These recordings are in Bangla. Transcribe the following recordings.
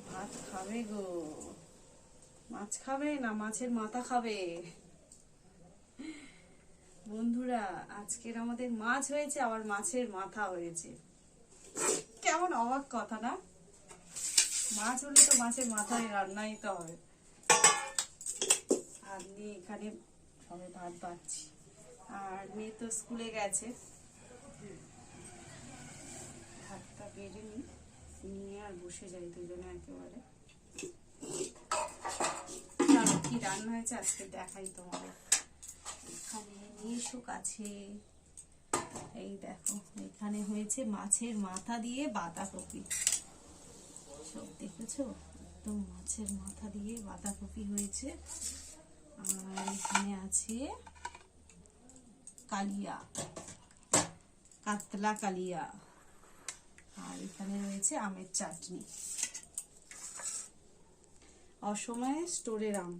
ভাত খাবে গো, মাছ খাবে না মাছের মাথা খাবে? বন্ধুরা, আজকের আমাদের মাছ হয়েছে, আবার মাছের মাথা হয়েছে। কেমন অবাক কথা না? মাছ হলে তো মাছের মাথায় রান্নাই তো হবে। আর নিয়ে এখানে সবাই ভাত বাড়ছি, আর মেয়ে তো স্কুলে গেছে। ভাতটা বেড়ে নিয়ে আর বসে যাই দুজনে একেবারে। কি রান্না হয়েছে আজকে দেখাই তোমাদের। এখানে নিশুক আছে, এই দেখো এখানে হয়েছে মাছের মাথা দিয়ে বাঁধাকপি। সব দেখেছো, একদম মাছের মাথা দিয়ে বাঁধাকপি হয়েছে। আর এখানে আছে কালিয়া, কাতলা কালিয়া। আর এখানে রয়েছে আমের চাটনি, অসময়ে স্টোরের আম।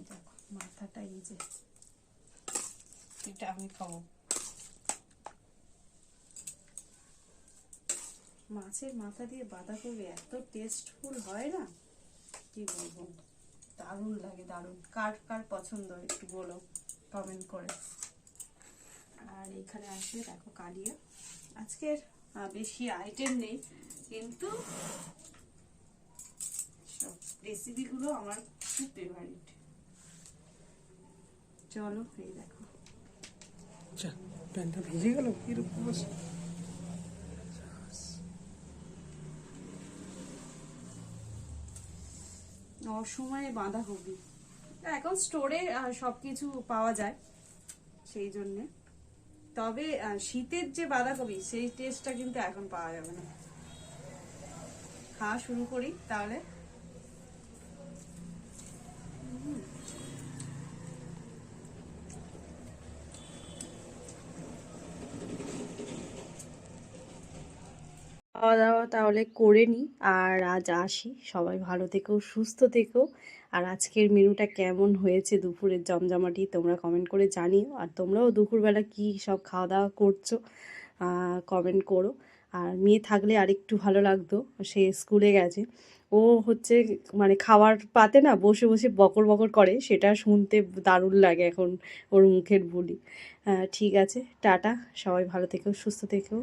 দেখো মাথাটা, এই যে এটা আমি খাবো। মাছের মাথা দিয়ে বাঁধাকপি এত টেস্টফুল হয় না, কি বলবো, দারুণ লাগে, দারুণ। কার কার পছন্দ একটু বলো কমেন্ট করে। আর এখানে আসে দেখো কালিয়া। আজকের বেশি আইটেম নেই, কিন্তু সব রেসিপিগুলো আমার খুব ফেভারিট। চলো, এই দেখো প্যানটা ভিজে গেল কিরকম। অসময়ে বাঁধাকপি। এখন স্টোরে সবকিছু পাওয়া যায় সেই জন্যে। তবে শীতের যে বাঁধাকপি, সেই টেস্টটা কিন্তু এখন পাওয়া যাবে না। খাওয়া শুরু করি তাহলে। খাওয়া দাওয়া তাহলে করে নিই, আর আজ আসি। সবাই ভালো থেকো, সুস্থ থেকো। আর আজকের মেনুটা কেমন হয়েছে দুপুরের জমজমাটি তোমরা কমেন্ট করে জানিও। আর তোমরাও দুপুরবেলা কি সব খাওয়া দাওয়া করছো কমেন্ট করো। আর মেয়ে থাকলে আরেকটু ভালো লাগতো, সে স্কুলে গেছে। ও হচ্ছে মানে খাওয়ার পাতে না বসে বসে বকর বকর করে, সেটা শুনতে দারুণ লাগে এখন ওর মুখের বুলি। ঠিক আছে, টাটা, সবাই ভালো থেকো, সুস্থ থেকো।